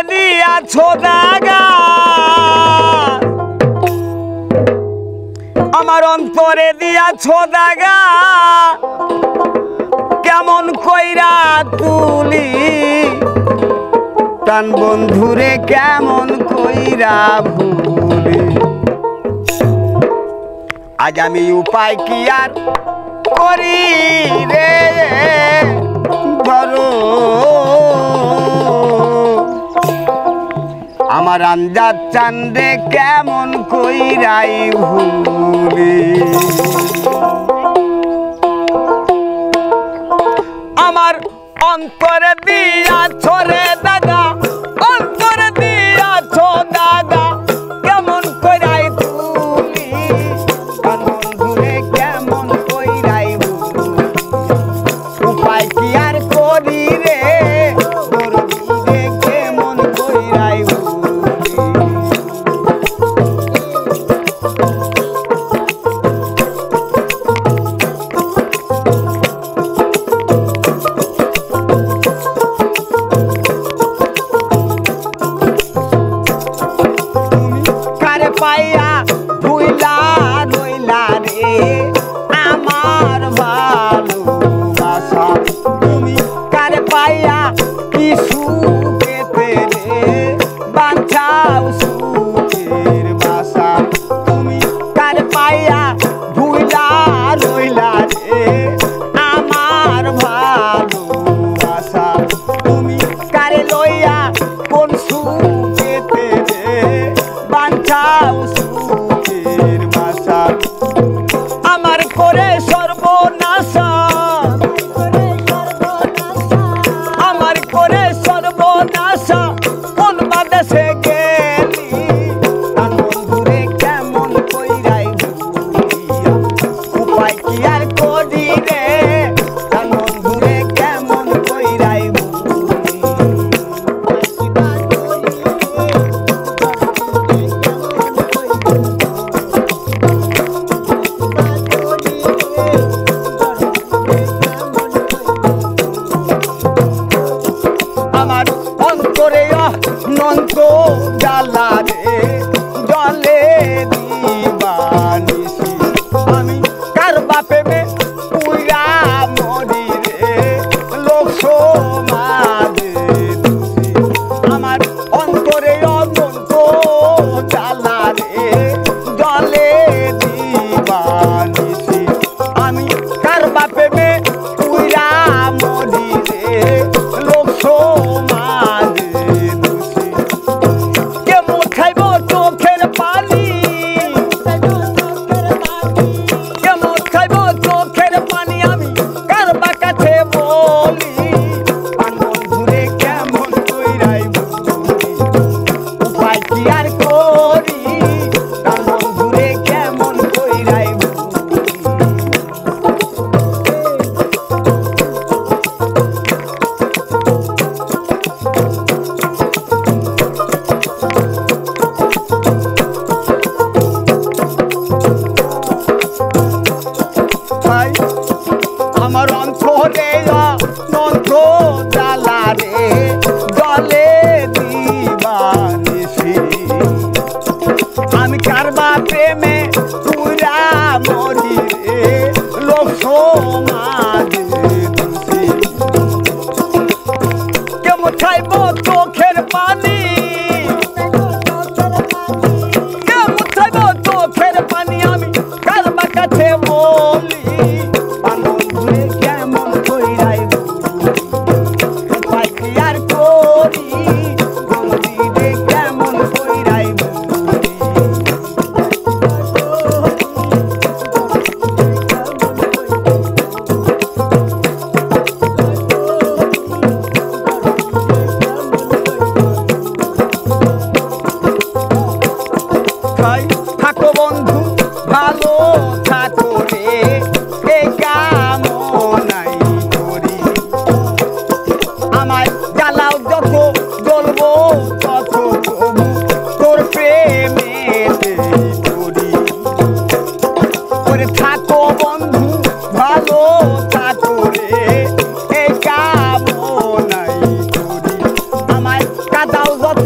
দিয়াছো দাগা আমার অন্তরে দিয়াছো দাগা কেমন কইরা তুলি প্রাণ বন্ধুরে কেমন কইরা ভুলি আজ আমি উপায় কি আর করি রে ধরো আমার আন্দাজ চান্দে কেমন কইরাই ভুলি আমার অন্তরে দিয়াছো রে দাদা অন্তরে দিয়াছো দাদা কেমন কইরাই তুলি প্রাণ বন্ধুরে কেমন কইরাই ভুলি উপায় কি আর করি রে দরদিরে কেমন কইরাই পাইয়া ভুইলা রইলা রে আমার ভালোবাসা তুমি কারে পাইয়া কি সুখেতে রে বাঁচাও সুখের বাসা তুমি কারে পাইয়া ভুইলা রইলা রে আমার ভালোবাসা তুমি কারে লইয়া কোন সুখেতে রে বাঁচাও সুখের বাসা আমার করে সর্বনাশা আমার করে সর্বনাশা কোন বাদেশে গেলি প্রাণ বন্ধুরে কেমন কইরাই ভুলিয়া উপায় কি আর করি রে প্রাণ বন্ধুরে কেমন কইরাই আমার অন্তরে অনন্ত জ্বালা রে জলে দিবানিসি আমি কার বাপে মে পুরা মরি রে লোক সমাজে দোষী আমার অন্তরে অনন্ত জ্বালা রে জলে দিবানিসি আমি কার বাপে মে পুরা মরি রে লোক সমাজে দোষী কেমন খাইব চোখের পানি কেমন খাইব চোখের পানি আমি কার বা কাছে বলি প্রাণ বন্ধুরে কেমন কইরাই ভুলি উপায় কি আর করি প্রাণ বন্ধুরে কেমন কইরাই আমার অন্তরে অনন্ত জ্বালা রে জলে দিবানিসি আমি কারবা প্রেমে পুরা মরি রে লোক সমাজে দোষী কেমন খাইব চোখের পানি কেমন খাইব চোখের পানি আমি কারবা কাছে বলি প্রাণ বন্ধুরে কেমন কইরাই ভুলি উপায় কি আর করি দরদিরে কেমন কইরাই ভুলি থাকো বন্ধু ভালো থাকো রে এই কামনাই করি আমায় জ্বালাও যত জ্বলবো তত তবু তোর প্রেমেতে পড়ি ওরে থাকো বন্ধু ভালো থাকো রে এই কামনাই করি আমায় কাদাও যত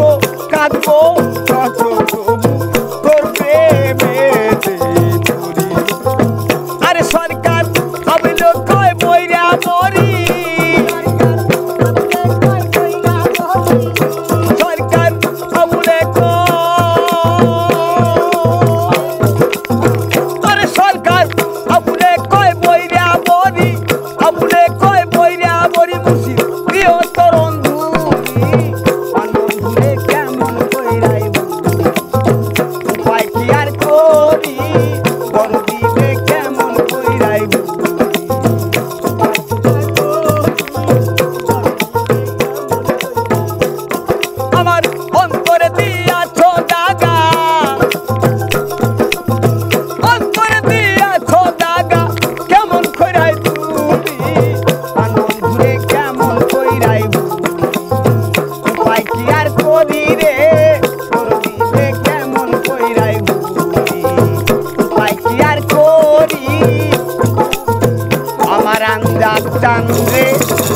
টান রে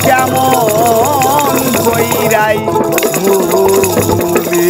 কেমন কইরাই ভুলি